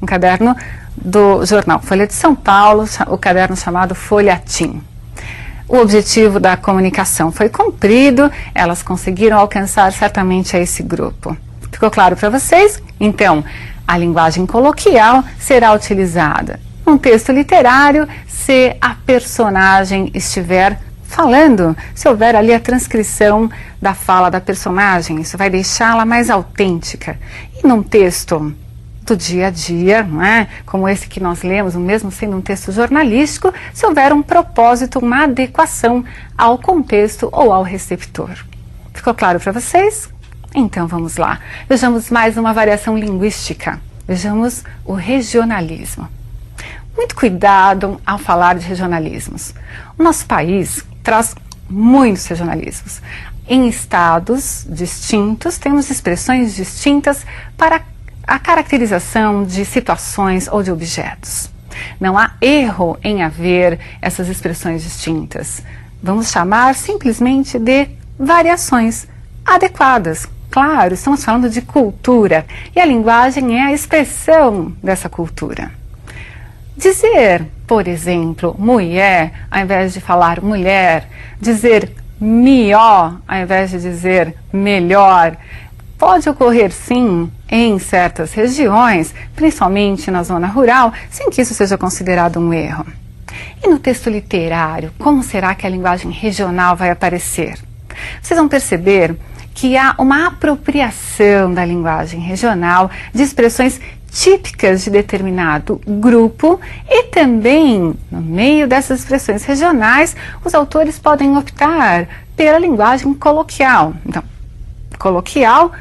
um caderno do jornal Folha de São Paulo, o caderno chamado Folhatim. O objetivo da comunicação foi cumprido, elas conseguiram alcançar certamente a esse grupo. Ficou claro para vocês? Então, a linguagem coloquial será utilizada num texto literário se a personagem estiver falando, se houver ali a transcrição da fala da personagem, isso vai deixá-la mais autêntica. E num texto do dia a dia, não é? Como esse que nós lemos, mesmo sendo um texto jornalístico, se houver um propósito, uma adequação ao contexto ou ao receptor. Ficou claro para vocês? Então vamos lá. Vejamos mais uma variação linguística. Vejamos o regionalismo. Muito cuidado ao falar de regionalismos. O nosso país traz muitos regionalismos. Em estados distintos, temos expressões distintas para a caracterização de situações ou de objetos. Não há erro em haver essas expressões distintas. Vamos chamar simplesmente de variações adequadas. Claro, estamos falando de cultura e a linguagem é a expressão dessa cultura. Dizer, por exemplo, mulher, ao invés de falar mulher, dizer mió, ao invés de dizer melhor, pode ocorrer sim em certas regiões, principalmente na zona rural, sem que isso seja considerado um erro. E no texto literário, como será que a linguagem regional vai aparecer? Vocês vão perceber que há uma apropriação da linguagem regional de expressões típicas de determinado grupo e também, no meio dessas expressões regionais, os autores podem optar pela linguagem coloquial. Então, coloquial,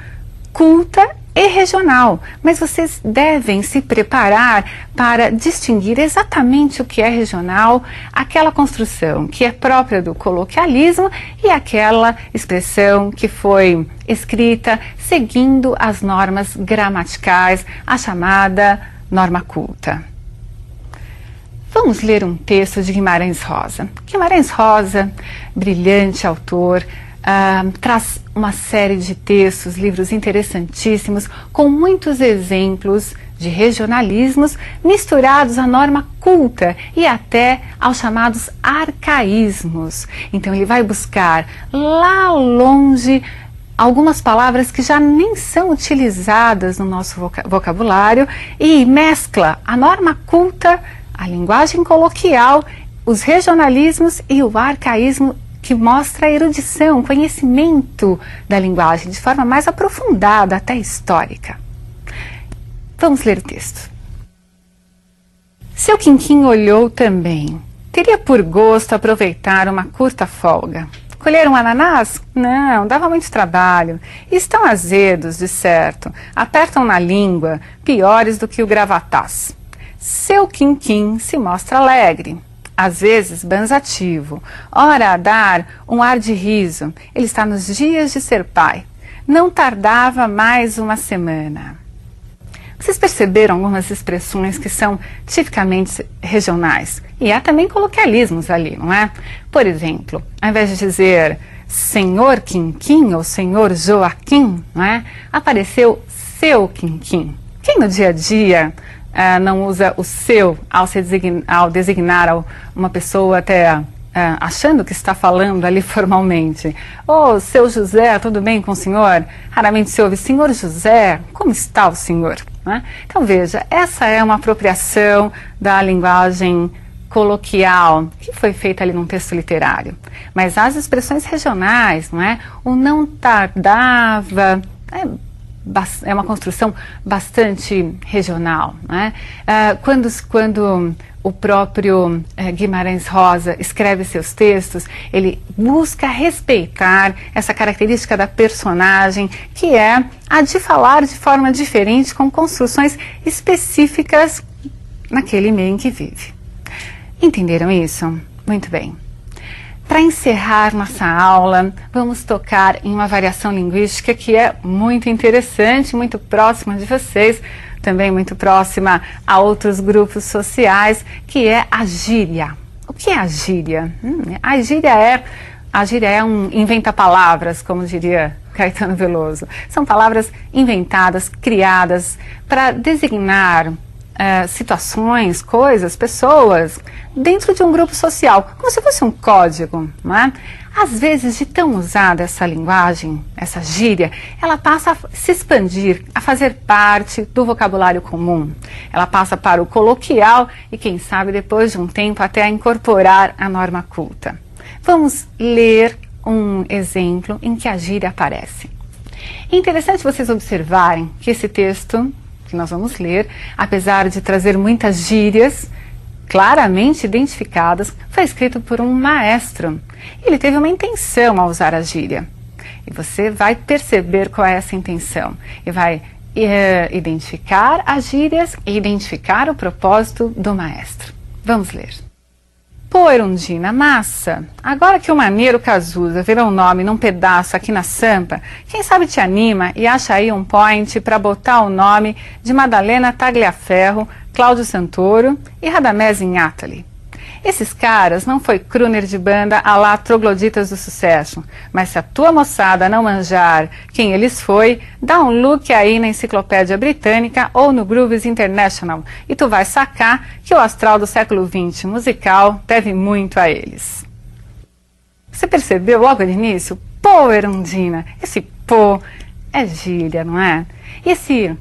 culta e regional, mas vocês devem se preparar para distinguir exatamente o que é regional, aquela construção que é própria do coloquialismo e aquela expressão que foi escrita seguindo as normas gramaticais, a chamada norma culta. Vamos ler um texto de Guimarães Rosa. Guimarães Rosa, brilhante autor, traz uma série de textos, livros interessantíssimos, com muitos exemplos de regionalismos misturados à norma culta e até aos chamados arcaísmos. Então ele vai buscar lá longe algumas palavras que já nem são utilizadas no nosso vocabulário e mescla a norma culta, a linguagem coloquial, os regionalismos e o arcaísmo, que mostra a erudição, conhecimento da linguagem de forma mais aprofundada, até histórica. Vamos ler o texto. Seu Quinquim olhou também. Teria por gosto aproveitar uma curta folga. Colher um ananás? Não, dava muito trabalho. Estão azedos, de certo. Apertam na língua, piores do que o gravatás. Seu Quinquim se mostra alegre. Às vezes banzativo, ora a dar um ar de riso. Ele está nos dias de ser pai. Não tardava mais uma semana. Vocês perceberam algumas expressões que são tipicamente regionais? E há também coloquialismos ali, não é? Por exemplo, ao invés de dizer senhor Quinquim ou senhor Joaquim, não é? Apareceu seu Quinquim. Quem no dia a dia não usa o seu ao designar uma pessoa até achando que está falando ali formalmente? Ô, seu José, tudo bem com o senhor? Raramente se ouve, senhor José, como está o senhor? Né? Então veja, essa é uma apropriação da linguagem coloquial que foi feita ali num texto literário. Mas as expressões regionais, não é? O não tardava, é uma construção bastante regional, né? Quando o próprio Guimarães Rosa escreve seus textos, ele busca respeitar essa característica da personagem, que é a de falar de forma diferente, com construções específicas naquele meio em que vive. Entenderam isso? Muito bem. Para encerrar nossa aula, vamos tocar em uma variação linguística que é muito interessante, muito próxima de vocês, também muito próxima a outros grupos sociais, que é a gíria. O que é a gíria? A gíria é um inventa-palavras, como diria Caetano Veloso. São palavras inventadas, criadas para designar situações, coisas, pessoas, dentro de um grupo social, como se fosse um código, não é? Às vezes, de tão usada essa linguagem, essa gíria, ela passa a se expandir, a fazer parte do vocabulário comum. Ela passa para o coloquial e, quem sabe, depois de um tempo, até a incorporar a norma culta. Vamos ler um exemplo em que a gíria aparece. É interessante vocês observarem que esse texto que nós vamos ler, apesar de trazer muitas gírias claramente identificadas, foi escrito por um maestro. Ele teve uma intenção ao usar a gíria. E você vai perceber qual é essa intenção. E vai identificar as gírias e identificar o propósito do maestro. Vamos ler. Pô, Erundina, massa! Agora que o Maneiro Cazuza virou um nome num pedaço aqui na Sampa, quem sabe te anima e acha aí um point para botar o nome de Madalena Tagliaferro, Cláudio Santoro e Radamés Inátali. Esses caras não foi crooner de banda a lá trogloditas do sucesso, mas se a tua moçada não manjar quem eles foi, dá um look aí na Enciclopédia Britânica ou no Grooves International e tu vai sacar que o astral do século XX musical deve muito a eles. Você percebeu logo no início? Pô, Erundina, esse pô é gíria, não é? E se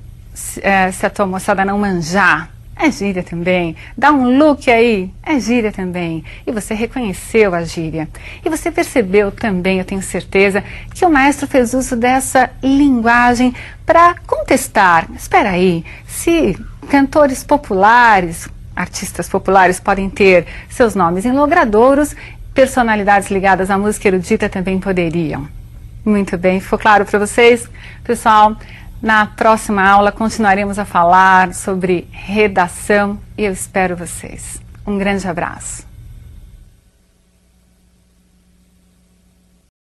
a tua moçada não manjar, é gíria também. Dá um look aí, é gíria também. E você reconheceu a gíria. E você percebeu também, eu tenho certeza, que o maestro fez uso dessa linguagem para contestar. Espera aí, se cantores populares, artistas populares podem ter seus nomes em logradouros, personalidades ligadas à música erudita também poderiam. Muito bem, ficou claro para vocês? Pessoal, na próxima aula continuaremos a falar sobre redação e eu espero vocês. Um grande abraço.